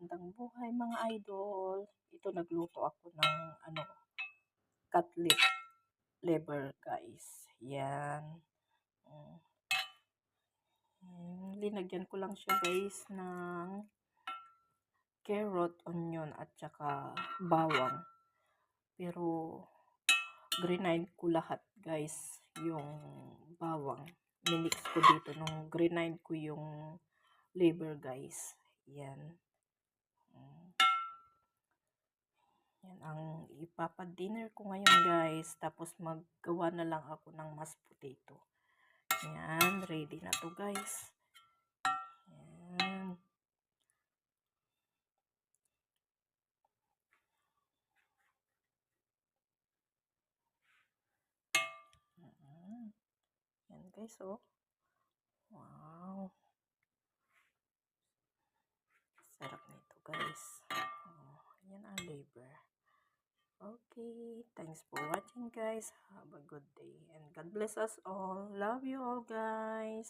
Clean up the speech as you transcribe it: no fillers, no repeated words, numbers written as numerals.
magandang buhay mga idol. Ito nagluto ako ng cutlet liver guys. Yan. Linagyan ko lang siya guys ng carrot, onion at saka bawang. Pero grinide ko lahat guys yung bawang. Minix ko dito nung grinide ko yung liver guys. Yan. Yan ang ipapa-dinner ko ngayon guys. Tapos maggawa na lang ako ng mashed potato. Yan, ready na to guys. Yan. Yan guys, oh. Wow. Sarap nito guys. Oh, yan ang liver. Okay, thanks for watching guys. Have a good day and God bless us all. Love you all guys.